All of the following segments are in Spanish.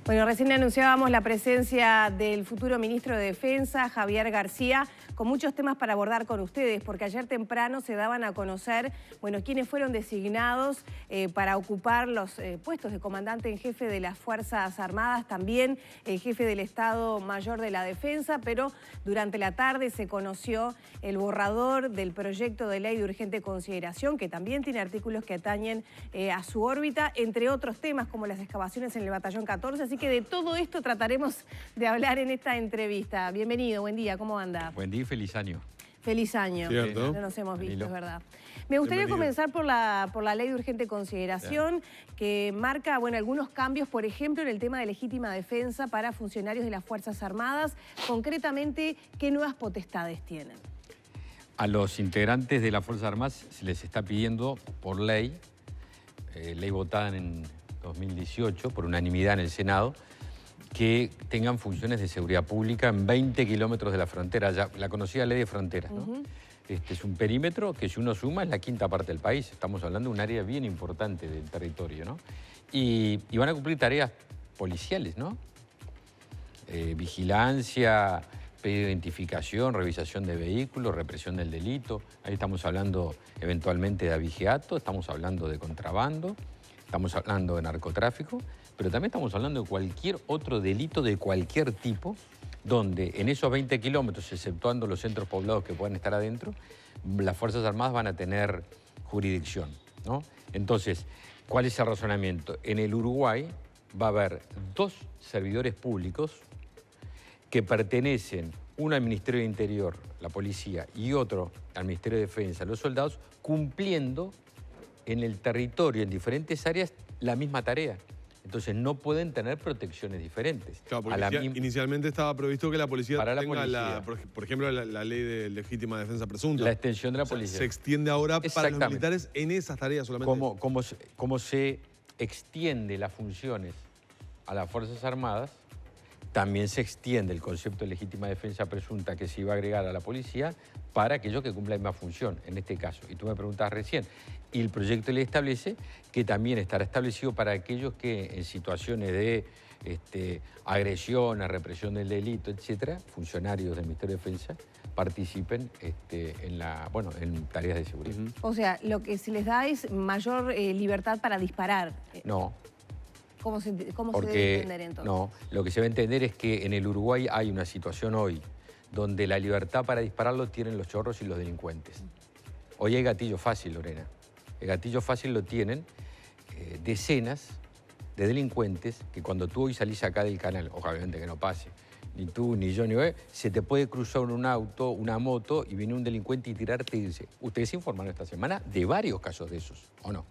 Bueno, recién anunciábamos la presencia del futuro ministro de Defensa, Javier García, con muchos temas para abordar con ustedes, porque ayer temprano se daban a conocer, bueno, quiénes fueron designados para ocupar los puestos de comandante en jefe de las Fuerzas Armadas, también el jefe del Estado Mayor de la Defensa, pero durante la tarde se conoció el borrador del proyecto de ley de urgente consideración, que también tiene artículos que atañen a su órbita, entre otros temas como las excavaciones en el Batallón 14, así que de todo esto trataremos de hablar en esta entrevista. Bienvenido, buen día, ¿cómo anda? Buen día y feliz año. Feliz año. ¿Cierto? No nos hemos visto, Danilo. es verdad. Me gustaría Bienvenido. comenzar por la ley de urgente consideración, que marca, bueno, algunos cambios, por ejemplo, en el tema de legítima defensa para funcionarios de las Fuerzas Armadas. Concretamente, ¿qué nuevas potestades tienen? A los integrantes de las Fuerzas Armadas se les está pidiendo por ley, ley votada en 2018 por unanimidad en el Senado, que tengan funciones de seguridad pública en 20 kilómetros de la frontera, ya la conocida ley de fronteras, ¿no? Este es un perímetro que, si uno suma, es la quinta parte del país. Estamos hablando de un área bien importante del territorio, ¿no? Y van a cumplir tareas policiales, ¿no? Vigilancia, pedido de identificación, revisación de vehículos, represión del delito. Ahí estamos hablando eventualmente de abigeato, estamos hablando de contrabando, estamos hablando de narcotráfico, pero también estamos hablando de cualquier otro delito de cualquier tipo, donde en esos 20 kilómetros, exceptuando los centros poblados que puedan estar adentro, las Fuerzas Armadas van a tener jurisdicción, ¿no? Entonces, ¿cuál es el razonamiento? En el Uruguay va a haber dos servidores públicos que pertenecen, uno al Ministerio de Interior, la policía, y otro al Ministerio de Defensa, los soldados, cumpliendo en el territorio, en diferentes áreas, la misma tarea. Entonces no pueden tener protecciones diferentes. Claro, porque inicialmente estaba previsto que la policía Para la tenga, policía. por ejemplo, la ley de legítima defensa presunta. La extensión de la O sea, policía. se extiende ahora para los Exactamente. militares en esas tareas solamente. Como se extiende las funciones a las Fuerzas Armadas, también se extiende el concepto de legítima defensa presunta que se iba a agregar a la policía para aquellos que cumplan la misma función, en este caso. Y tú me preguntabas recién, y el proyecto de ley establece que también estará establecido para aquellos que en situaciones de agresiones, represión del delito, etcétera, funcionarios del Ministerio de Defensa participen en tareas de seguridad. O sea, lo que se les da es mayor libertad para disparar. No. ¿Cómo se debe entender entonces? No, lo que se va a entender es que en el Uruguay hay una situación hoy donde la libertad para disparar lo tienen los chorros y los delincuentes. Hoy hay gatillo fácil, Lorena. El gatillo fácil lo tienen decenas de delincuentes que cuando tú hoy salís acá del canal, obviamente que no pase, ni tú, ni yo, ni yo, se te puede cruzar un auto, una moto y viene un delincuente y tirarte y dice, ustedes informaron esta semana de varios casos de esos, ¿o no?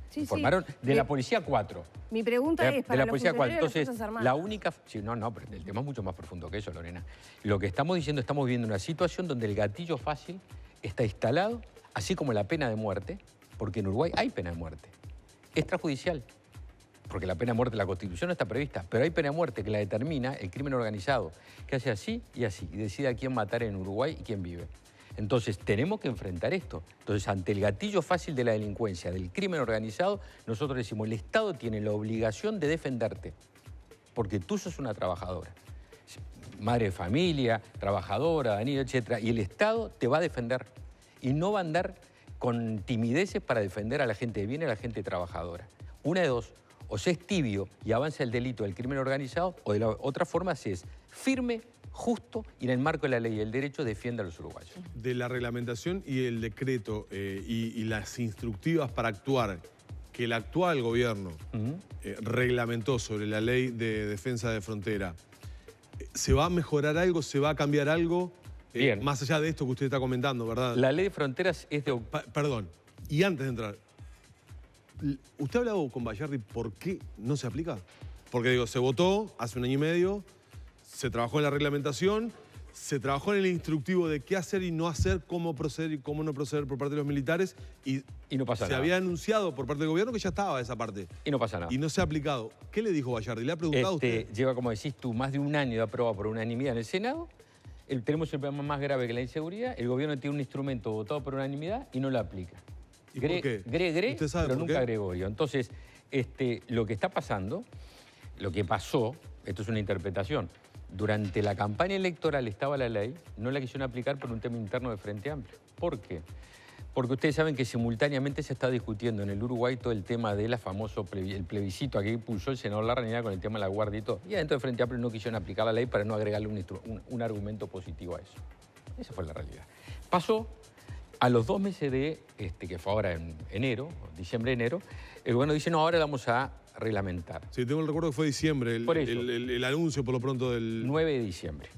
Sí, Informaron sí. de la policía 4. Mi pregunta es para de la los policía 4. funcionarios de las Entonces, Fuerzas Armadas. la única... Sí, no, pero el tema es mucho más profundo que eso, Lorena. Lo que estamos diciendo, estamos viviendo una situación donde el gatillo fácil está instalado, así como la pena de muerte, porque en Uruguay hay pena de muerte. Extrajudicial, porque la pena de muerte en la Constitución no está prevista, pero hay pena de muerte que la determina el crimen organizado, que hace así, y decide a quién matar en Uruguay y quién vive. Entonces, tenemos que enfrentar esto. Entonces, ante el gatillo fácil de la delincuencia, del crimen organizado, nosotros decimos, el Estado tiene la obligación de defenderte, porque tú sos una trabajadora. Madre de familia, trabajadora, Danilo, etc. Y el Estado te va a defender. Y no va a andar con timideces para defender a la gente de bien y a la gente trabajadora. Una de dos, o se es tibio y avanza el delito del crimen organizado, o de la otra forma se es firme, justo y en el marco de la ley y el derecho defiende a los uruguayos. De la reglamentación y el decreto y las instructivas para actuar que el actual gobierno reglamentó sobre la ley de defensa de frontera, ¿se va a mejorar algo? ¿Se va a cambiar algo? Bien. Más allá de esto que usted está comentando, ¿verdad? La ley de fronteras es de... Perdón, y antes de entrar, ¿usted ha hablado con Bayardi por qué no se aplica? Porque digo, se votó hace un año y medio, se trabajó en la reglamentación, se trabajó en el instructivo de qué hacer y no hacer, cómo proceder y cómo no proceder por parte de los militares y no pasa se nada. había anunciado por parte del gobierno que ya estaba esa parte. Y no pasa nada. Y no se ha aplicado. ¿Qué le dijo Bayardi? ¿Le ha preguntado a usted? Lleva, como decís tú, más de un año de aprobado por unanimidad en el Senado. Tenemos el problema más grave que la inseguridad. El gobierno tiene un instrumento votado por unanimidad y no lo aplica. ¿Y por qué? ¿Usted sabe pero por nunca qué? Gregorio. Entonces, lo que está pasando, lo que pasó, esto es una interpretación, durante la campaña electoral estaba la ley, no la quisieron aplicar por un tema interno de Frente Amplio. ¿Por qué? Porque ustedes saben que simultáneamente se está discutiendo en el Uruguay todo el tema del famoso el plebiscito a que impulsó el senador Larrañaga con el tema de la guardia y todo. Y adentro de Frente Amplio no quisieron aplicar la ley para no agregarle un argumento positivo a eso. Esa fue la realidad. Pasó a los 2 meses de, que fue ahora en enero, diciembre-enero, el gobierno dice, no, ahora la vamos a reglamentar. Sí, tengo el recuerdo que fue diciembre, Por eso. el anuncio por lo pronto del... 9 de diciembre.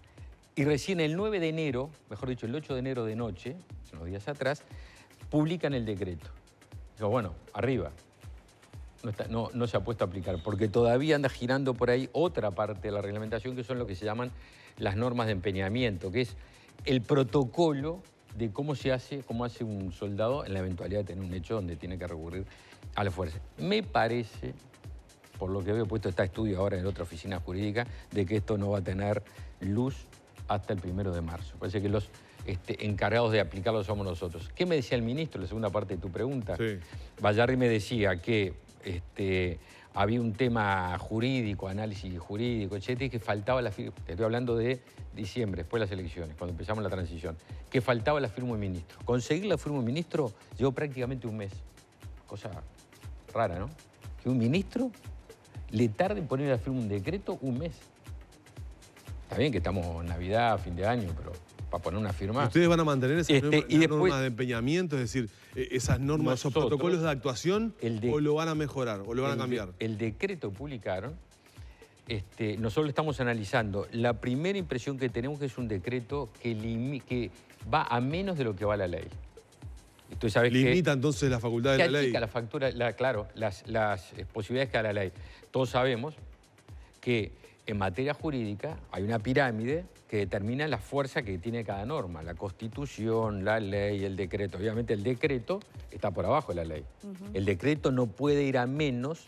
Y recién el 9 de enero, mejor dicho, el 8 de enero de noche, unos días atrás, publican el decreto. Digo, bueno, arriba. No se ha puesto a aplicar, porque todavía anda girando por ahí otra parte de la reglamentación, que son lo que se llaman las normas de empeñamiento, que es el protocolo de cómo hace un soldado en la eventualidad de tener un hecho donde tiene que recurrir a la fuerza. Me parece, por lo que veo puesto está estudio ahora en otra oficina jurídica, de que esto no va a tener luz hasta el 1 de marzo. Parece que los encargados de aplicarlo somos nosotros. ¿Qué me decía el ministro? La segunda parte de tu pregunta. Sí. Bayarri me decía que había un tema jurídico, análisis jurídico, etcétera, y que faltaba la firma. Te estoy hablando de diciembre, después de las elecciones, cuando empezamos la transición, que faltaba la firma del ministro. Conseguir la firma del ministro llevó prácticamente un mes. Cosa rara, ¿no? Que un ministro le tarde en poner la firma un decreto un mes. Está bien que estamos en Navidad, fin de año, pero para poner una firma... ¿Ustedes van a mantener esas y después, normas de empeñamiento, es decir, esas normas, esos protocolos de actuación, o lo van a mejorar, o lo van a cambiar? El decreto publicaron, nosotros lo estamos analizando. La primera impresión que tenemos es un decreto que va a menos de lo que va la ley. Tú sabes Limita entonces la facultad de la ley. La factura, claro, las posibilidades que da la ley. Todos sabemos que en materia jurídica hay una pirámide que determina la fuerza que tiene cada norma, la Constitución, la ley, el decreto. Obviamente el decreto está por abajo de la ley. El decreto no puede ir a menos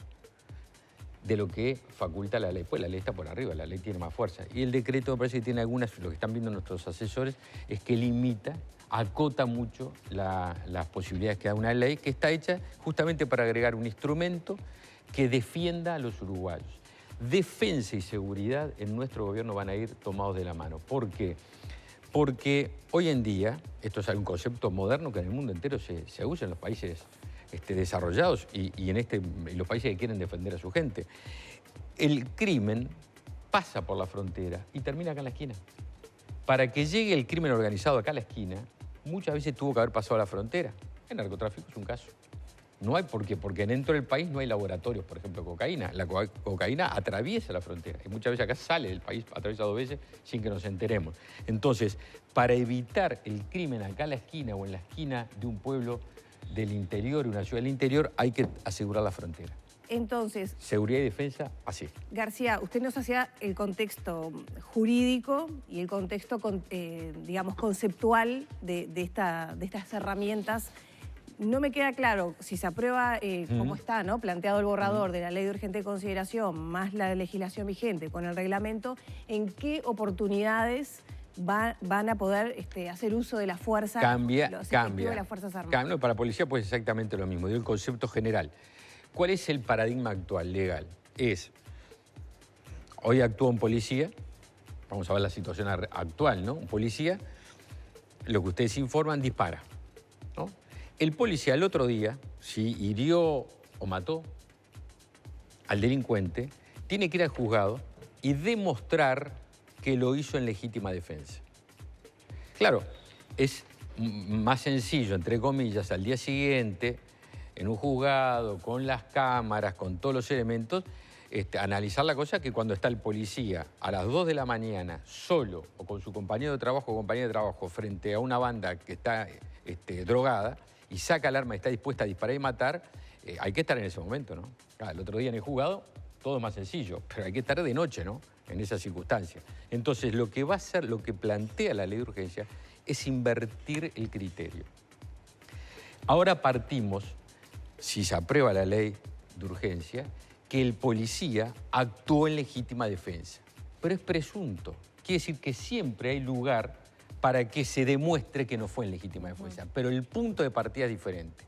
de lo que faculta la ley. Pues la ley está por arriba, la ley tiene más fuerza. Y el decreto me parece que tiene algunas, lo que están viendo nuestros asesores, es que limita, acota mucho las posibilidades que da una ley que está hecha justamente para agregar un instrumento que defienda a los uruguayos. Defensa y seguridad en nuestro gobierno van a ir tomados de la mano. ¿Por qué? Porque hoy en día, esto es un concepto moderno que en el mundo entero se usa en los países desarrollados y en los países que quieren defender a su gente. El crimen pasa por la frontera y termina acá en la esquina. Para que llegue el crimen organizado acá a la esquina, muchas veces tuvo que haber pasado a la frontera. El narcotráfico es un caso. No hay por qué, porque dentro del país no hay laboratorios, por ejemplo, de cocaína. La cocaína atraviesa la frontera y muchas veces acá sale del país, atraviesa 2 veces sin que nos enteremos. Entonces, para evitar el crimen acá en la esquina o en la esquina de un pueblo del interior, una ciudad del interior, hay que asegurar la frontera. Entonces, seguridad y defensa, así. García, usted nos hacía el contexto jurídico y el contexto, digamos, conceptual de estas herramientas. No me queda claro si se aprueba cómo está, ¿no?, planteado el borrador de la ley de urgente consideración, más la legislación vigente con el reglamento, en qué oportunidades van a poder hacer uso de la fuerza, cambia. de las Fuerzas Armadas. No, para la policía pues exactamente lo mismo, digo el concepto general. ¿Cuál es el paradigma actual, legal? Hoy actúa un policía, vamos a ver la situación actual, ¿no? Un policía, lo que ustedes informan, dispara, ¿no? El policía el otro día, si hirió o mató al delincuente, tiene que ir al juzgado y demostrar que lo hizo en legítima defensa. Claro, es más sencillo, entre comillas, al día siguiente, en un juzgado, con las cámaras, con todos los elementos, analizar la cosa que cuando está el policía a las 2 de la mañana, solo o con su compañero de trabajo o compañera de trabajo, frente a una banda que está drogada y saca el arma y está dispuesta a disparar y matar, hay que estar en ese momento, ¿no? Claro, el otro día en el juzgado todo es más sencillo, pero hay que estar de noche, ¿no?, en esa circunstancia. Entonces, lo que va a hacer, lo que plantea la ley de urgencia, es invertir el criterio. Ahora partimos, si se aprueba la ley de urgencia, que el policía actuó en legítima defensa. Pero es presunto. Quiere decir que siempre hay lugar para que se demuestre que no fue en legítima defensa. Pero el punto de partida es diferente.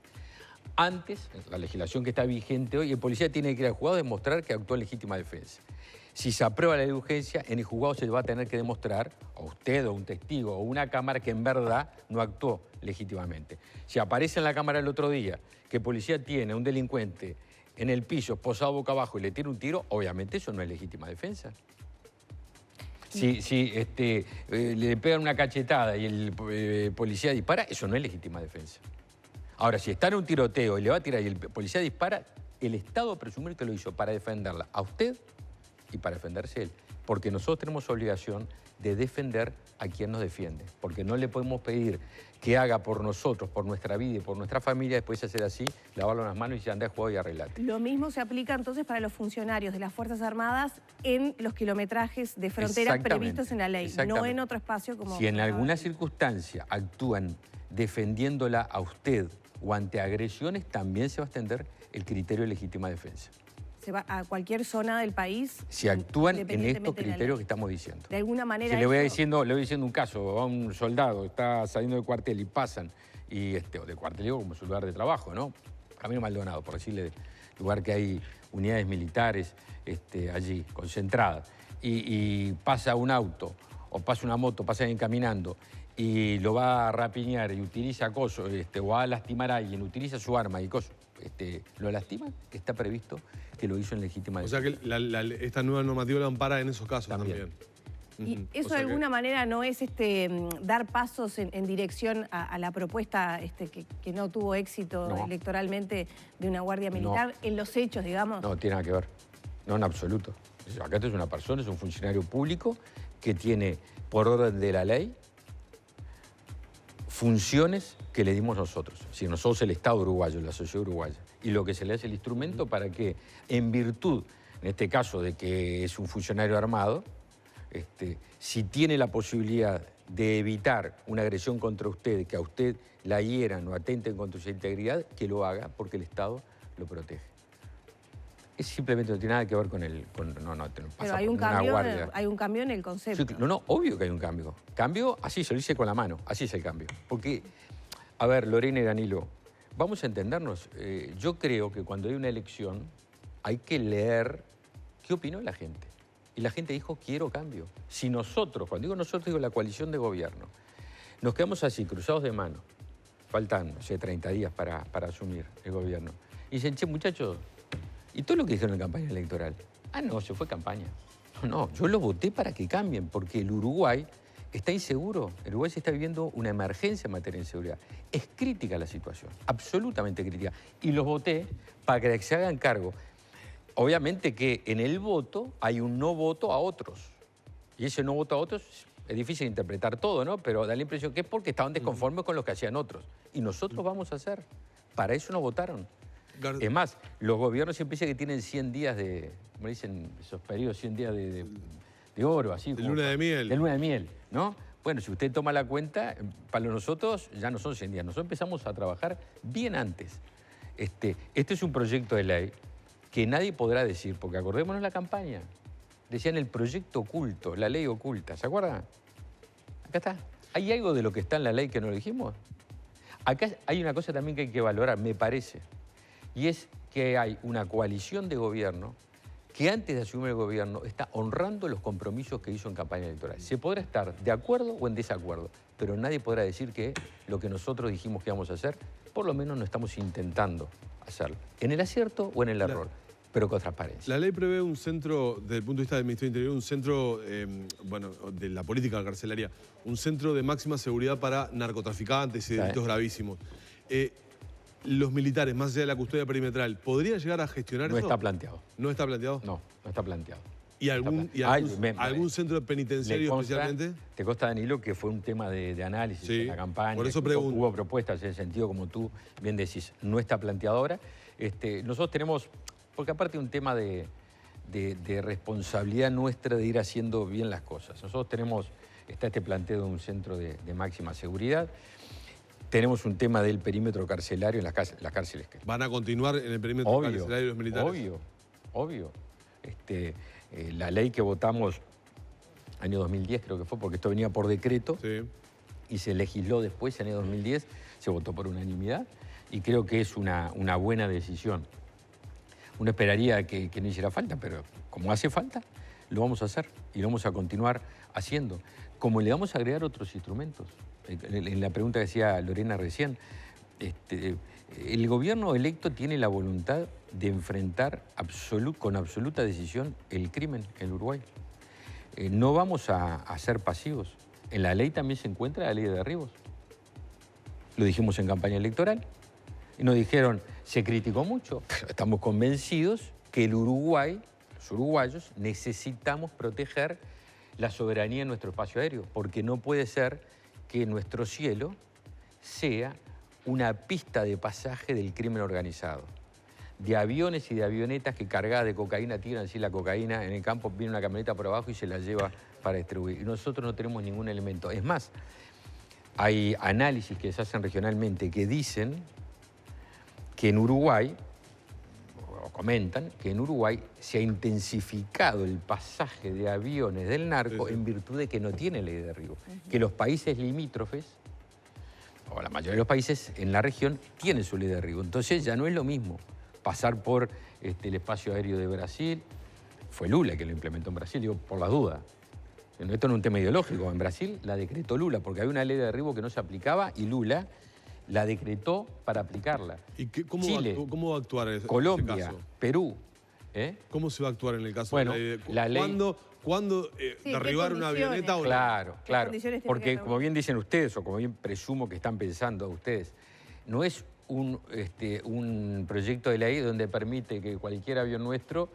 Antes, la legislación que está vigente hoy, el policía tiene que ir al juzgado a demostrar que actuó en legítima defensa. Si se aprueba la ley de urgencia, en el juzgado se le va a tener que demostrar, a usted o un testigo o una cámara, que en verdad no actuó legítimamente. Si aparece en la cámara el otro día que el policía tiene a un delincuente en el piso, posado boca abajo y le tira un tiro, obviamente eso no es legítima defensa. Si le pegan una cachetada y el policía dispara, eso no es legítima defensa. Ahora, si está en un tiroteo y le va a tirar y el policía dispara, el Estado va a presumir que lo hizo para defenderla a usted y para defenderse él. Porque nosotros tenemos obligación de defender a quien nos defiende. Porque no le podemos pedir que haga por nosotros, por nuestra vida y por nuestra familia, después hacer así, lavarlo las manos y se anda a juego y arreglate. Lo mismo se aplica entonces para los funcionarios de las Fuerzas Armadas en los kilometrajes de frontera previstos en la ley, no en otro espacio como... Si en alguna circunstancia actúan defendiéndola a usted o ante agresiones, también se va a extender el criterio de legítima defensa. Se va a cualquier zona del país. Si actúan en estos criterios que estamos diciendo. De alguna manera. Si le voy diciendo un caso, va un soldado, está saliendo del cuartel y pasan, o de cuartel digo como su lugar de trabajo, ¿no? Camino Maldonado, por decirle, lugar que hay unidades militares allí, concentradas, y pasa un auto, o pasa una moto, pasa alguien caminando, y lo va a rapiñar y utiliza acoso, o va a lastimar a alguien, utiliza su arma y coso, lo lastima, está previsto que lo hizo en legítima defensa. O sea que esta nueva normativa la ampara en esos casos también. Y eso de alguna manera no es dar pasos en dirección a la propuesta que no tuvo éxito electoralmente de una guardia militar en los hechos, digamos. No, tiene nada que ver. No, en absoluto. Acá esto es una persona, es un funcionario público que tiene, por orden de la ley, funciones que le dimos nosotros. Si nosotros el Estado uruguayo, la sociedad uruguaya, y lo que se le hace el instrumento para que, en virtud, en este caso de que es un funcionario armado, si tiene la posibilidad de evitar una agresión contra usted, que a usted la hieran o atenten contra su integridad, que lo haga porque el Estado lo protege. Es simplemente no tiene nada que ver con el... Pero hay un cambio en el concepto. Sí, no, obvio que hay un cambio. Cambio, así se lo dice con la mano, así es el cambio. Porque, a ver, Lorena y Danilo, vamos a entendernos. Yo creo que cuando hay una elección hay que leer qué opinó la gente. Y la gente dijo, quiero cambio. Si nosotros, cuando digo nosotros, digo la coalición de gobierno, nos quedamos así, cruzados de mano, faltan, no sé, 30 días para asumir el gobierno. Y dicen, che, muchachos, ¿y todo lo que dijeron en campaña electoral? Ah, no, se fue campaña. No, yo lo voté para que cambien, porque el Uruguay está inseguro. El Uruguay se está viviendo una emergencia en materia de inseguridad. Es crítica la situación, absolutamente crítica. Y los voté para que se hagan cargo. Obviamente que en el voto hay un no voto a otros. Y ese no voto a otros es difícil interpretar todo, ¿no? Pero da la impresión que es porque estaban desconformes con lo que hacían otros. Y nosotros vamos a hacer. Para eso nos votaron. Es más, los gobiernos siempre dicen que tienen 100 días de, como dicen esos periodos, 100 días de oro, así. De luna de miel. De luna de miel, ¿no? Bueno, si usted toma la cuenta, para nosotros ya no son 100 días. Nosotros empezamos a trabajar bien antes. Este es un proyecto de ley que nadie podrá decir, porque acordémonos la campaña. Decían el proyecto oculto, la ley oculta. ¿Se acuerdan? Acá está. ¿Hay algo de lo que está en la ley que no lo dijimos? Acá hay una cosa también que hay que valorar, me parece. Y es que hay una coalición de gobierno que antes de asumir el gobierno está honrando los compromisos que hizo en campaña electoral. Se podrá estar de acuerdo o en desacuerdo, pero nadie podrá decir que lo que nosotros dijimos que íbamos a hacer, por lo menos no estamos intentando hacerlo. En el acierto o en el error, pero con transparencia. La ley prevé un centro, desde el punto de vista del Ministerio del Interior, un centro, de la política carcelaria, un centro de máxima seguridad para narcotraficantes y delitos gravísimos. Los militares, más allá de la custodia perimetral, ¿podrían llegar a gestionar eso? No está planteado. ¿No está planteado? No, no está planteado. ¿Y algún centro penitenciario especialmente? Te consta, Danilo, que fue un tema de análisis en la campaña. Por eso pregunto. Hubo propuestas en ese sentido, como tú bien decís. No está planteado ahora. Nosotros tenemos, porque aparte un tema de responsabilidad nuestra de ir haciendo bien las cosas. Nosotros tenemos, está este planteo de un centro de máxima seguridad. Tenemos un tema del perímetro carcelario en las cárceles. ¿Van a continuar en el perímetro carcelario los militares? Obvio. La ley que votamos año 2010 creo que fue, porque esto venía por decreto y se legisló después, en el año 2010, se votó por unanimidad. y creo que es una buena decisión. Uno esperaría que no hiciera falta, pero como hace falta, lo vamos a hacer y lo vamos a continuar haciendo. Como le vamos a agregar otros instrumentos. En la pregunta que decía Lorena recién, el gobierno electo tiene la voluntad de enfrentar con absoluta decisión el crimen en Uruguay. No vamos a ser pasivos. En la ley también se encuentra la ley de derribos. Lo dijimos en campaña electoral. Y nos dijeron, se criticó mucho, pero estamos convencidos que el Uruguay, los uruguayos, necesitamos proteger la soberanía en nuestro espacio aéreo, porque no puede ser que nuestro cielo sea una pista de pasaje del crimen organizado. De aviones y de avionetas que cargadas de cocaína tiran así la cocaína en el campo, viene una camioneta por abajo y se la lleva para distribuir. Y nosotros no tenemos ningún elemento. Es más, hay análisis que se hacen regionalmente que dicen que en Uruguay, o comentan, que en Uruguay se ha intensificado el pasaje de aviones del narco en virtud de que no tiene ley de derribo. Que los países limítrofes, o la mayoría de los países en la región, tienen su ley de derribo. Entonces ya no es lo mismo pasar por el espacio aéreo de Brasil. Fue Lula que lo implementó en Brasil, digo, por la duda. Esto no es un tema ideológico. En Brasil la decretó Lula, porque había una ley de derribo que no se aplicaba y Lula la decretó para aplicarla. ¿Y Chile, cómo va a actuar en Colombia, ese caso? Perú. ¿Cómo se va a actuar en el caso Bueno, de la ley... ¿Cuándo derribar una avioneta o no? Claro, claro. Porque que como bien dicen ustedes, o como bien presumo que están pensando ustedes, no es un proyecto de ley donde permite que cualquier avión nuestro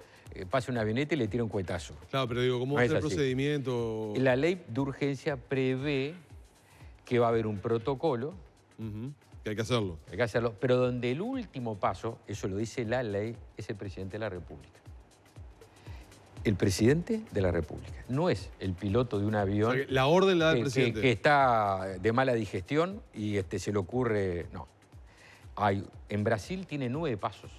pase una avioneta y le tire un cuetazo. Claro, pero digo, ¿cómo va a ser el procedimiento? La ley de urgencia prevé que va a haber un protocolo. Que hay que hacerlo. Hay que hacerlo, pero donde el último paso, eso lo dice la ley, es el presidente de la República. El presidente de la República. No es el piloto de un avión. O sea, la orden la da el presidente. Que está de mala digestión y se le ocurre. No. En Brasil tiene 9 pasos.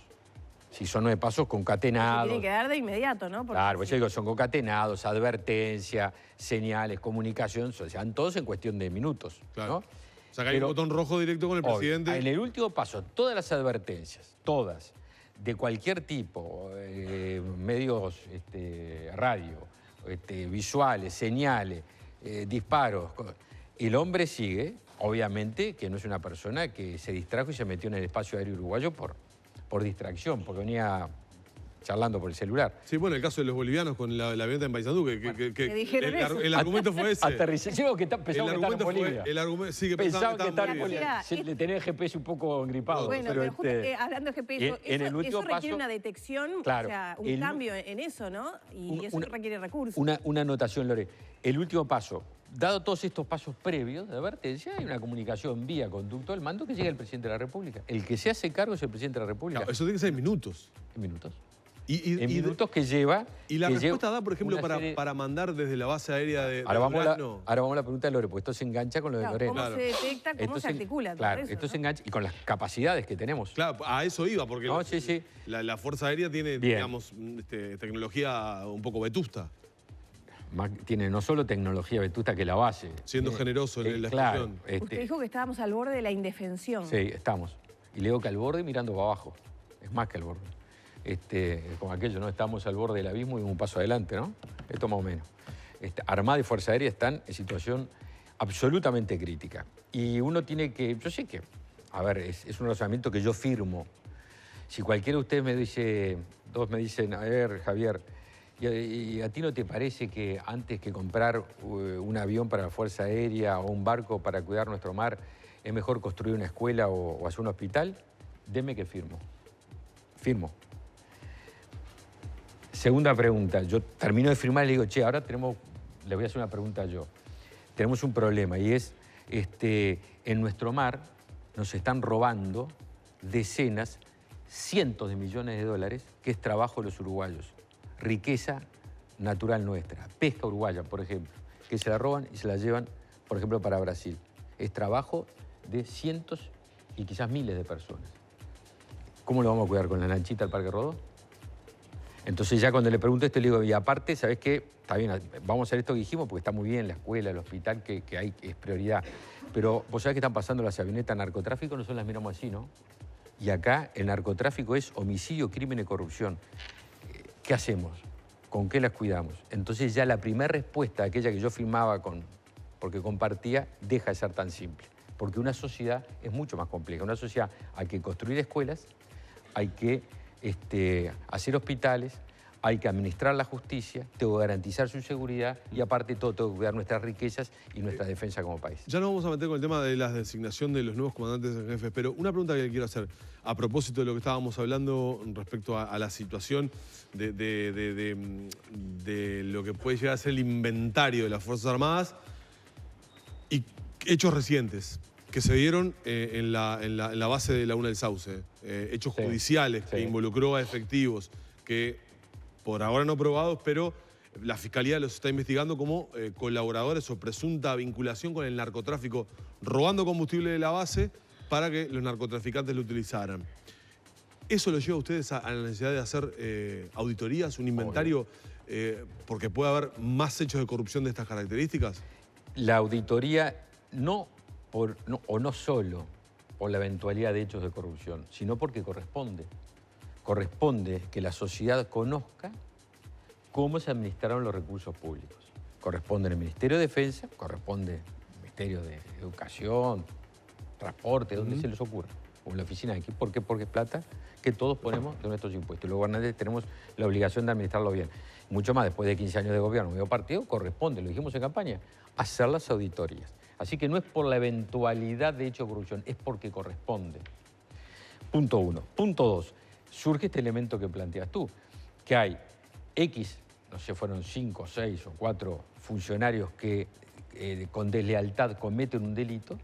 Si son 9 pasos concatenados. Tiene que dar de inmediato, ¿no? Porque claro, pues yo digo, son concatenados, advertencia, señales, comunicación, o sea, todos en cuestión de minutos. Claro. ¿no? O sea, que hay un botón rojo directo con el presidente. En el último paso, todas las advertencias, todas, de cualquier tipo, medios radio, visuales, señales, disparos, el hombre sigue, obviamente, que no es una persona que se distrajo y se metió en el espacio aéreo uruguayo por distracción, porque venía charlando por el celular. Sí, bueno, el caso de los bolivianos con la avioneta en Paysandú, que dijeron eso. el argumento fue ese. Aterricé. Yo que pensaba que estaba en Bolivia. El argumento, sí, que pensaba que estaba en Bolivia. Bolivia. Le tenía el GPS un poco engripado. Bueno, pero justo, hablando de GPS, eso requiere una detección, claro, o sea, un cambio en eso, ¿no? Y eso requiere recursos. Una anotación, Lore. El último paso. Dado todos estos pasos previos de advertencia, hay una comunicación vía conducto del mando que llega el presidente de la República. El que se hace cargo es el presidente de la República. Claro, eso tiene que ser en minutos. En minutos. En minutos que lleva... ¿Y la respuesta da, por ejemplo, para mandar desde la base aérea de ahora vamos a la pregunta de Lore, porque esto se engancha con lo de Lorena. ¿Cómo se detecta? ¿Cómo se articula? Claro, eso, esto ¿no? se engancha y con las capacidades que tenemos. Claro, a eso iba, porque sí. La Fuerza Aérea tiene, digamos, tecnología un poco vetusta. Tiene no solo tecnología vetusta que la base. Siendo generoso en la claro, expresión. Usted dijo que estábamos al borde de la indefensión. Sí, estamos. Y le digo que al borde mirando para abajo. Es más que al borde. Como aquello, ¿no? Estamos al borde del abismo y un paso adelante, ¿no? Esto más o menos. Armada y Fuerza Aérea están en situación absolutamente crítica. Y uno tiene que... Yo sé que... A ver, es un razonamiento que yo firmo. Si cualquiera de ustedes me dice... Dos me dicen, a ver, Javier, ¿y a ti no te parece que antes que comprar un avión para la Fuerza Aérea o un barco para cuidar nuestro mar, es mejor construir una escuela o hacer un hospital? Deme que firmo. Firmo. Segunda pregunta. Yo termino de firmar y le digo, che, ahora le voy a hacer una pregunta yo. Tenemos un problema y es, en nuestro mar nos están robando decenas, cientos de millones de dólares, que es trabajo de los uruguayos. Riqueza natural nuestra. Pesca uruguaya, por ejemplo, que se la roban y se la llevan, por ejemplo, para Brasil. Es trabajo de cientos y quizás miles de personas. ¿Cómo lo vamos a cuidar? ¿Con la lanchita al Parque Rodó? Entonces ya cuando le pregunto esto, le digo, y aparte, ¿sabés qué? Está bien, vamos a hacer esto que dijimos porque está muy bien la escuela, el hospital, que es prioridad. Pero vos sabés que están pasando las avionetas narcotráfico, nosotros las miramos así, ¿no? Y acá el narcotráfico es homicidio, crimen y corrupción. ¿Qué hacemos? ¿Con qué las cuidamos? Entonces ya la primera respuesta, aquella que yo firmaba porque compartía, deja de ser tan simple. Porque una sociedad es mucho más compleja. Una sociedad hay que construir escuelas, hay que hacer hospitales, hay que administrar la justicia, tengo que garantizar su seguridad y aparte todo, tengo que cuidar nuestras riquezas y nuestra defensa como país. Ya nos vamos a meter con el tema de la designación de los nuevos comandantes en jefe, pero una pregunta que le quiero hacer a propósito de lo que estábamos hablando respecto a la situación de lo que puede llegar a ser el inventario de las Fuerzas Armadas y hechos recientes que se dieron en la base de Laguna del Sauce, hechos judiciales que involucró a efectivos que por ahora no probados, pero la Fiscalía los está investigando como colaboradores o presunta vinculación con el narcotráfico, robando combustible de la base para que los narcotraficantes lo utilizaran. ¿Eso lo lleva a ustedes a la necesidad de hacer auditorías, un inventario, porque puede haber más hechos de corrupción de estas características? La auditoría no solo por la eventualidad de hechos de corrupción, sino porque corresponde. Corresponde que la sociedad conozca cómo se administraron los recursos públicos. Corresponde en el Ministerio de Defensa, corresponde al Ministerio de Educación, Transporte, donde se les ocurra, o en la oficina de aquí. ¿Por qué? Porque es plata que todos ponemos de nuestros impuestos. Y los gobernantes tenemos la obligación de administrarlo bien. Mucho más después de 15 años de gobierno, medio partido, corresponde, lo dijimos en campaña, hacer las auditorías. Así que no es por la eventualidad de hecho de corrupción, es porque corresponde. Punto 1. Punto 2. Surge este elemento que planteas tú, que hay X, no sé, fueron 5, 6 o 4 funcionarios que con deslealtad cometen un delito,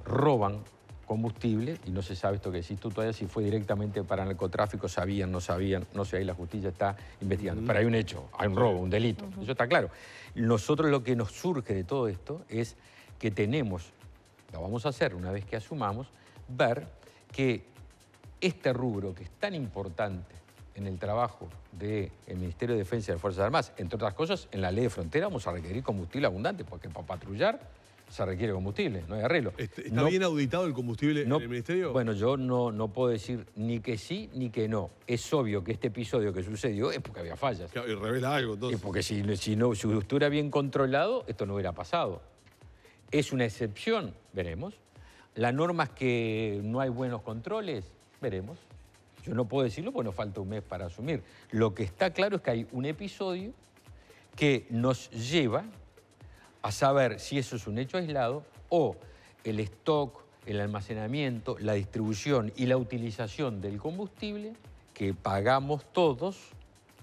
roban combustible, y no se sabe esto que decís tú todavía, si fue directamente para narcotráfico, sabían, no sabían, no sé, ahí la justicia está investigando. Pero hay un hecho, hay un robo, un delito, eso está claro. Nosotros lo que nos surge de todo esto es que tenemos, lo vamos a hacer una vez que asumamos, ver que este rubro que es tan importante en el trabajo del Ministerio de Defensa y de las Fuerzas Armadas, entre otras cosas, en la ley de frontera vamos a requerir combustible abundante, porque para patrullar se requiere combustible, no hay arreglo. ¿Está bien auditado el combustible en el Ministerio? Bueno, yo no puedo decir ni que sí ni que no. Es obvio que este episodio que sucedió es porque había fallas. Y revela algo, entonces. Porque si estuviera bien controlado, esto no hubiera pasado. ¿Es una excepción? Veremos. La norma es que no hay buenos controles, veremos. Yo no puedo decirlo porque nos falta un mes para asumir. Lo que está claro es que hay un episodio que nos lleva a saber si eso es un hecho aislado o el stock, el almacenamiento, la distribución y la utilización del combustible que pagamos todos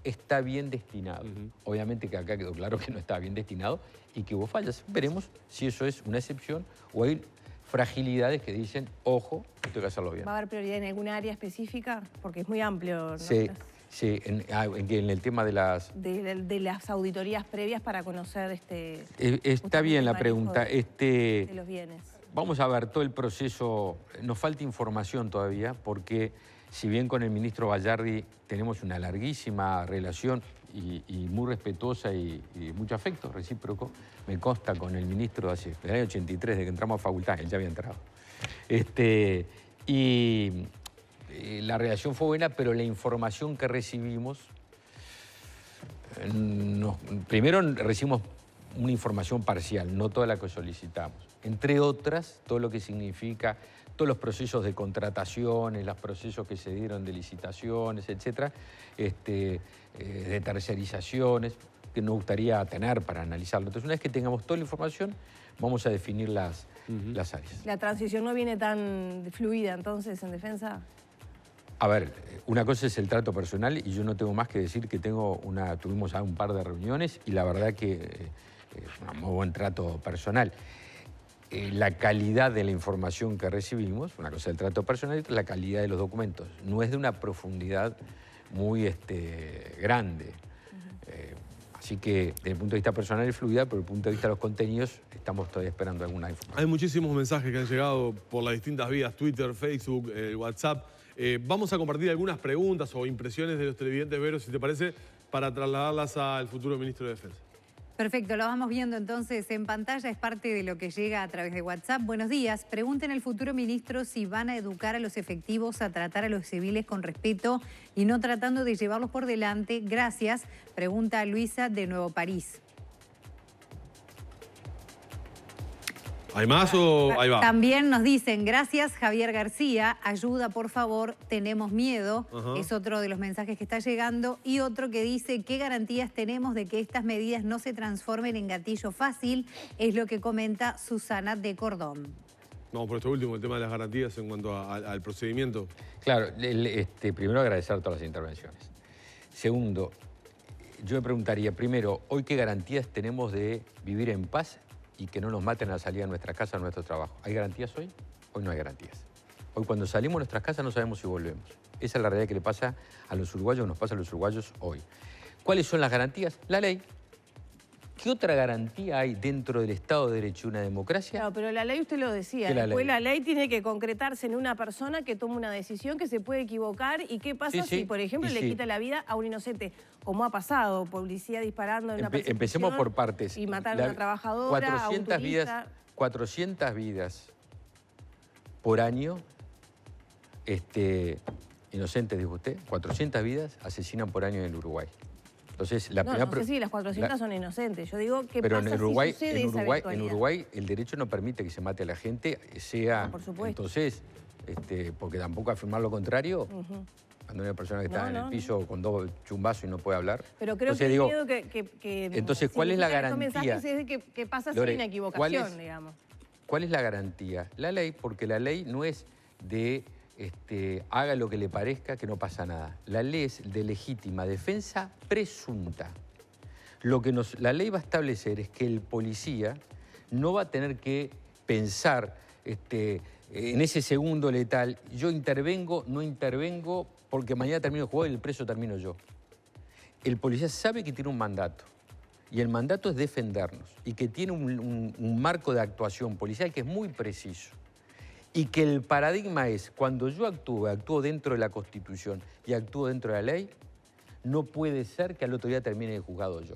está bien destinado. Obviamente que acá quedó claro que no está bien destinado y que hubo fallas. Veremos si eso es una excepción o hay fragilidades que dicen, ojo, esto hay que hacerlo bien. ¿Va a haber prioridad en alguna área específica? Porque es muy amplio, ¿no? Sí, en el tema de las... De las auditorías previas para conocer está bien la pregunta. De los bienes. Vamos a ver todo el proceso. Nos falta información todavía porque si bien con el ministro Bayardi tenemos una larguísima relación y muy respetuosa y mucho afecto recíproco, me consta con el ministro desde el año 83, desde que entramos a facultad, él ya había entrado. La relación fue buena, pero la información que recibimos, primero recibimos una información parcial, no toda la que solicitamos. Entre otras, todo lo que significa, todos los procesos de contrataciones, los procesos que se dieron de licitaciones, etcétera, de tercerizaciones, que nos gustaría tener para analizarlo. Entonces, una vez que tengamos toda la información, vamos a definir las áreas. ¿La transición no viene tan fluida, entonces, en defensa? A ver, una cosa es el trato personal y yo no tengo más que decir que tuvimos ya un par de reuniones y la verdad que un muy buen trato personal. La calidad de la información que recibimos, una cosa es el trato personal y otra la calidad de los documentos. No es de una profundidad muy grande. Así que desde el punto de vista personal es fluida, pero desde el punto de vista de los contenidos estamos todavía esperando alguna información. Hay muchísimos mensajes que han llegado por las distintas vías, Twitter, Facebook, WhatsApp. Vamos a compartir algunas preguntas o impresiones de los televidentes, Vero, si te parece, para trasladarlas al futuro ministro de Defensa. Perfecto, lo vamos viendo entonces en pantalla, es parte de lo que llega a través de WhatsApp. Buenos días, pregunten al futuro ministro si van a educar a los efectivos a tratar a los civiles con respeto y no tratando de llevarlos por delante. Gracias, pregunta Luisa de Nuevo París. ¿Hay más o ahí va? También nos dicen, gracias Javier García, ayuda por favor, tenemos miedo. Ajá. Es otro de los mensajes que está llegando. Y otro que dice, ¿qué garantías tenemos de que estas medidas no se transformen en gatillo fácil? Es lo que comenta Susana de Cordón. No, por esto último, el tema de las garantías en cuanto al procedimiento. Claro, primero agradecer todas las intervenciones. Segundo, yo me preguntaría, primero, ¿hoy qué garantías tenemos de vivir en paz y que no nos maten a la salida de nuestra casa, a nuestro trabajo? ¿Hay garantías hoy? Hoy no hay garantías. Hoy cuando salimos de nuestras casas no sabemos si volvemos. Esa es la realidad que le pasa a los uruguayos, nos pasa a los uruguayos hoy. ¿Cuáles son las garantías? La ley. ¿Qué otra garantía hay dentro del Estado de Derecho y una democracia? Claro, pero la ley usted lo decía, ¿Qué la después ley? la ley tiene que concretarse en una persona que toma una decisión que se puede equivocar y qué pasa Sí, si, por ejemplo, y le sí. quita la vida a un inocente, como ha pasado, policía disparando en una persecución Empecemos por partes. y matar a una trabajadora, a un turista. 400 vidas por año, inocentes, dijo usted, 400 vidas asesinan por año en el Uruguay. Entonces, No sé si las 400 son inocentes. Yo digo, ¿qué pero pasa en Uruguay, si sucede en esa Uruguay, eventualidad? en Uruguay el derecho no permite que se mate a la gente, sea... No, por supuesto. Entonces, porque tampoco afirmar lo contrario, cuando hay una persona que está en el piso con 2 chumbazos y no puede hablar. Pero creo entonces, que digo, el miedo que entonces, ¿cuál es la significan estos garantía? mensajes es de ¿qué pasa si Lore, hay una equivocación, digamos? ¿Cuál es la garantía? La ley, porque la ley no es de haga lo que le parezca que no pasa nada. La ley es de legítima defensa presunta. Lo que la ley va a establecer es que el policía no va a tener que pensar en ese segundo letal, yo intervengo, no intervengo, porque mañana termino el juego y el preso termino yo. El policía sabe que tiene un mandato. Y el mandato es defendernos y que tiene un marco de actuación policial que es muy preciso. Y que el paradigma es, cuando yo actúo dentro de la Constitución y actúo dentro de la ley, no puede ser que al otro día termine el juzgado yo.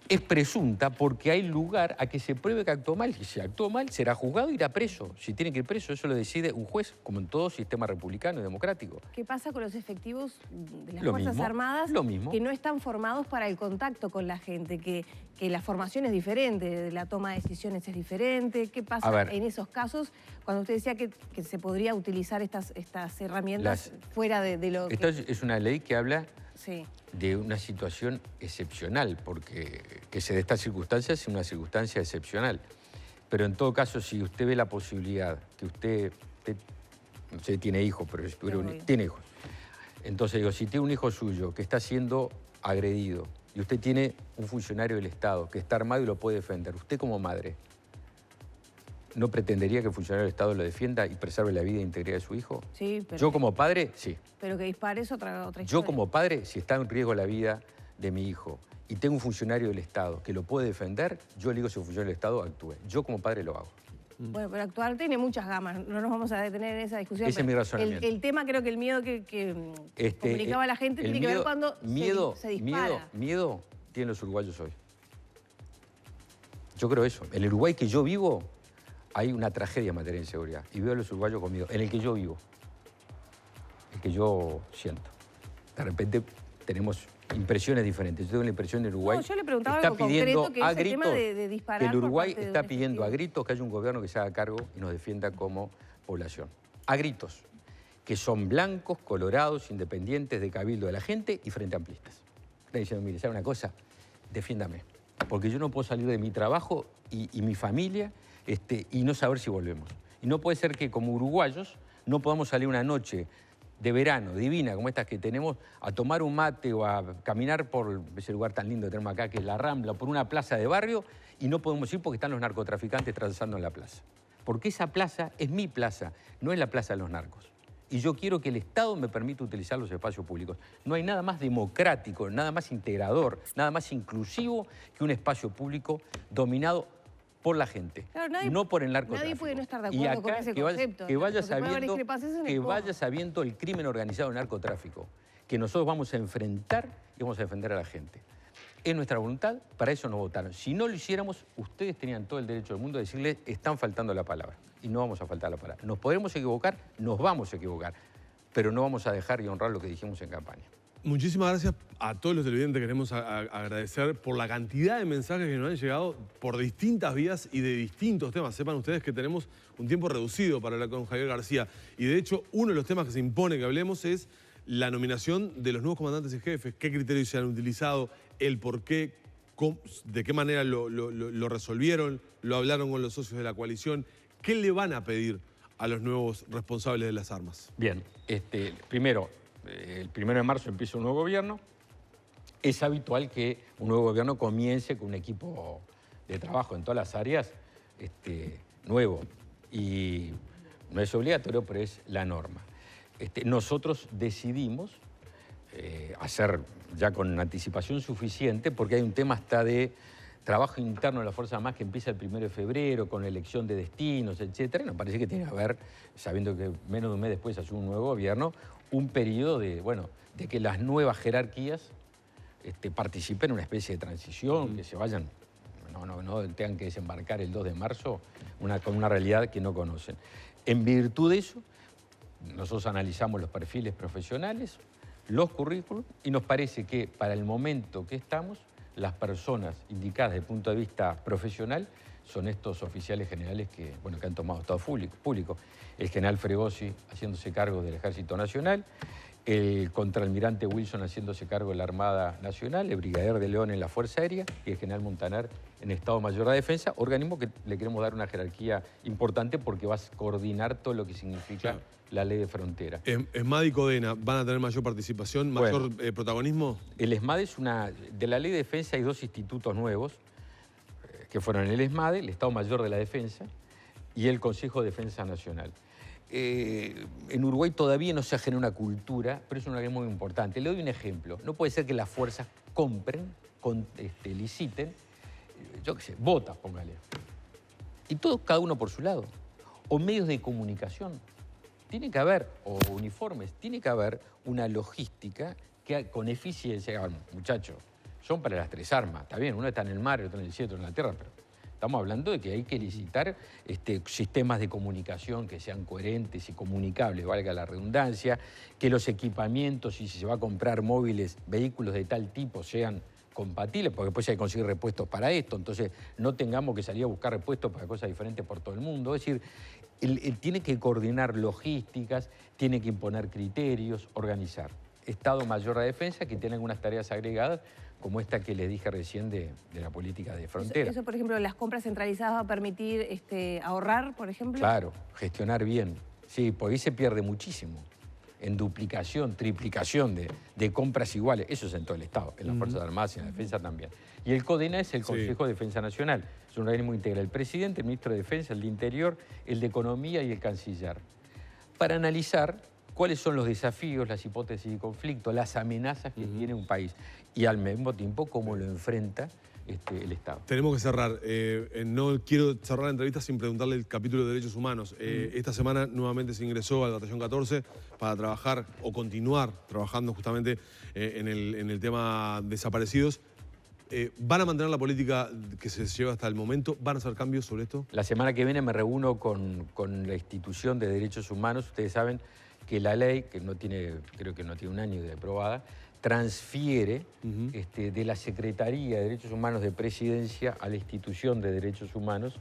Es presunta porque hay lugar a que se pruebe que actuó mal. Si se actuó mal, será juzgado y irá preso. Si tiene que ir preso, eso lo decide un juez, como en todo sistema republicano y democrático. ¿Qué pasa con los efectivos de las Lo Fuerzas mismo, Armadas lo mismo. que no están formados para el contacto con la gente? Que la formación es diferente, la toma de decisiones es diferente. ¿Qué pasa en esos casos cuando usted decía que se podría utilizar estas herramientas fuera de lo Esta es una ley que habla sí. de una situación excepcional, porque que se dé esta circunstancia es una circunstancia excepcional. Pero en todo caso, si usted ve la posibilidad que usted no sé, tiene hijos, pero si tiene hijos. Entonces digo, si tiene un hijo suyo que está siendo agredido y usted tiene un funcionario del Estado que está armado y lo puede defender, usted como madre, ¿no pretendería que el funcionario del Estado lo defienda y preserve la vida e integridad de su hijo? Sí, pero Yo como padre, sí. Pero que dispare es otra historia. Yo como padre, si está en riesgo la vida de mi hijo y tengo un funcionario del Estado que lo puede defender, yo le digo a ese funcionario del Estado actúe. Yo como padre lo hago. Bueno, pero actuar tiene muchas gamas, no nos vamos a detener en esa discusión. Ese es mi razonamiento. El tema, creo que el miedo que comunicaba la gente tiene que ver cuando se dispara. Miedo tienen los uruguayos hoy. Yo creo eso. En el Uruguay que yo vivo hay una tragedia en materia de inseguridad y veo a los uruguayos con miedo. En el que yo vivo, el que yo siento. De repente tenemos impresiones diferentes. Yo tengo la impresión de Uruguay yo le preguntaba está algo pidiendo concreto, que a es el gritos tema de disparar que el por Uruguay parte de está un pidiendo a efectivo. gritos que haya un gobierno que se haga cargo y nos defienda como población. A gritos, que son blancos, colorados, independientes, de cabildo de la gente y frente amplistas. Está diciendo, mire, ¿sabe una cosa? Defiéndame. Porque yo no puedo salir de mi trabajo y mi familia y no saber si volvemos. Y no puede ser que como uruguayos no podamos salir una noche de verano, divina, como estas que tenemos, a tomar un mate o a caminar por ese lugar tan lindo que tenemos acá, que es la Rambla, por una plaza de barrio, y no podemos ir porque están los narcotraficantes transando en la plaza. Porque esa plaza es mi plaza, no es la plaza de los narcos. Y yo quiero que el Estado me permita utilizar los espacios públicos. No hay nada más democrático, nada más integrador, nada más inclusivo que un espacio público dominado por la gente, Claro, no por el narcotráfico. Nadie puede no estar de Y acuerdo acá con ese que vaya, concepto. que vaya Lo que puede haber sabiendo, discrepancias es en el que cómo. vaya sabiendo el crimen organizado del narcotráfico, que nosotros vamos a enfrentar y vamos a defender a la gente. Es nuestra voluntad, para eso nos votaron. Si no lo hiciéramos, ustedes tenían todo el derecho del mundo de decirles, están faltando la palabra. Y no vamos a faltar la palabra. Nos podremos equivocar, nos vamos a equivocar, pero no vamos a dejar y honrar lo que dijimos en campaña. Muchísimas gracias a todos los televidentes. Queremos agradecer por la cantidad de mensajes que nos han llegado por distintas vías y de distintos temas. Sepan ustedes que tenemos un tiempo reducido para hablar con Javier García. Y de hecho, uno de los temas que se impone que hablemos es la nominación de los nuevos comandantes y jefes. ¿Qué criterios se han utilizado? El por qué, de qué manera lo resolvieron, lo hablaron con los socios de la coalición. ¿Qué le van a pedir a los nuevos responsables de las armas? Bien, primero, el 1 de marzo empieza un nuevo gobierno. Es habitual que un nuevo gobierno comience con un equipo de trabajo en todas las áreas nuevo. Y no es obligatorio, pero es la norma. Nosotros decidimos hacer ya con anticipación suficiente, porque hay un tema hasta de trabajo interno de la Fuerza Armadas que empieza el 1 de febrero con elección de destinos, etcétera. Nos parece que tiene que haber, sabiendo que menos de un mes después asume un nuevo gobierno, un periodo de que las nuevas jerarquías participen en una especie de transición, que se vayan, no tengan que desembarcar el 2 de marzo con una realidad que no conocen. En virtud de eso, nosotros analizamos los perfiles profesionales, los currículos, y nos parece que para el momento que estamos, las personas indicadas desde el punto de vista profesional son estos oficiales generales que han tomado estado público. El general Fregosi haciéndose cargo del Ejército Nacional, el contraalmirante Wilson haciéndose cargo de la Armada Nacional, el brigadier de León en la Fuerza Aérea y el general Montaner en Estado Mayor de Defensa, organismo que le queremos dar una jerarquía importante porque va a coordinar todo lo que significa la ley de frontera. ¿ESMAD y CODENA van a tener mayor participación, mayor protagonismo? El ESMAD es de la ley de defensa hay dos institutos nuevos, que fueron el ESMAD, el Estado Mayor de la Defensa, y el Consejo de Defensa Nacional. En Uruguay todavía no se ha generado una cultura, pero es un organismo muy importante. Le doy un ejemplo. No puede ser que las fuerzas compren, liciten, yo qué sé, botas, póngale. Y todos, cada uno por su lado. O medios de comunicación. Tiene que haber, o uniformes, tiene que haber una logística que con eficiencia, muchachos, son para las tres armas. Está bien, uno está en el mar, el otro en el cielo, otro en la tierra, pero estamos hablando de que hay que licitar sistemas de comunicación que sean coherentes y comunicables, valga la redundancia, que los equipamientos, y si se va a comprar móviles, vehículos de tal tipo, sean compatibles, porque después hay que conseguir repuestos para esto, entonces no tengamos que salir a buscar repuestos para cosas diferentes por todo el mundo. Es decir, él tiene que coordinar logísticas, tiene que imponer criterios, organizar. Estado Mayor de Defensa, que tiene algunas tareas agregadas, como esta que les dije recién de la política de frontera. Eso, por ejemplo, las compras centralizadas va a permitir ahorrar, por ejemplo. Claro, gestionar bien. Sí, porque ahí se pierde muchísimo en duplicación, triplicación de compras iguales. Eso es en todo el Estado, en las Fuerzas Armadas y en la Defensa también. Y el CODENA es el Consejo de Defensa Nacional. Es un organismo integral. El presidente, el ministro de Defensa, el de Interior, el de Economía y el canciller. Para analizar cuáles son los desafíos, las hipótesis de conflicto, las amenazas que tiene un país y al mismo tiempo cómo lo enfrenta el Estado. Tenemos que cerrar. No quiero cerrar la entrevista sin preguntarle el capítulo de Derechos Humanos. Esta semana nuevamente se ingresó al Batallón 14 para trabajar o continuar trabajando justamente en el tema desaparecidos. ¿Van a mantener la política que se lleva hasta el momento? ¿Van a hacer cambios sobre esto? La semana que viene me reúno con la institución de Derechos Humanos. Ustedes saben que la ley, que creo que no tiene un año de aprobada, transfiere de la Secretaría de Derechos Humanos de Presidencia a la institución de Derechos Humanos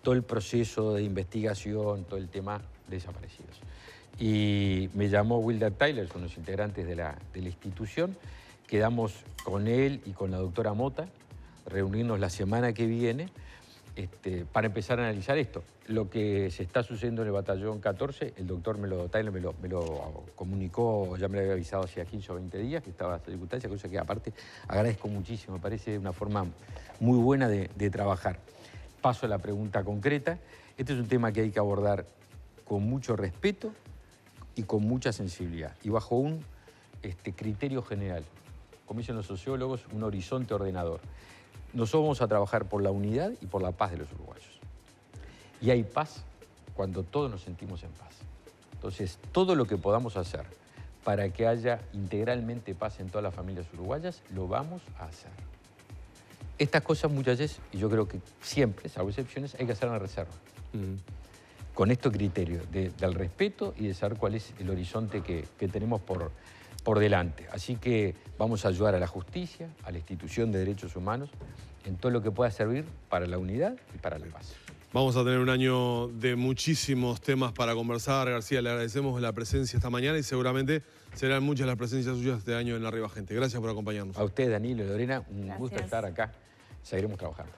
todo el proceso de investigación, todo el tema de desaparecidos. Y me llamó Wilder Tyler, son los integrantes de la institución. Quedamos con él y con la doctora Mota, reunirnos la semana que viene para empezar a analizar esto. Lo que se está sucediendo en el Batallón 14, el doctor Tyler me lo comunicó, ya me lo había avisado hacía 15 o 20 días, que estaba esta circunstancia, cosa que aparte agradezco muchísimo, me parece una forma muy buena de trabajar. Paso a la pregunta concreta. Este es un tema que hay que abordar con mucho respeto y con mucha sensibilidad, y bajo un criterio general. Como dicen los sociólogos, un horizonte ordenador. Nosotros vamos a trabajar por la unidad y por la paz de los uruguayos. Y hay paz cuando todos nos sentimos en paz. Entonces, todo lo que podamos hacer para que haya integralmente paz en todas las familias uruguayas, lo vamos a hacer. Estas cosas muchas veces, y yo creo que siempre, salvo excepciones, hay que hacer una reserva. Con este criterio del respeto y de saber cuál es el horizonte que tenemos por delante. Así que vamos a ayudar a la justicia, a la institución de derechos humanos, en todo lo que pueda servir para la unidad y para la paz. Vamos a tener un año de muchísimos temas para conversar. García, le agradecemos la presencia esta mañana y seguramente serán muchas las presencias suyas este año en La Arriba Gente. Gracias por acompañarnos. A usted, Danilo y Lorena, un Gracias. gusto estar acá. Seguiremos trabajando.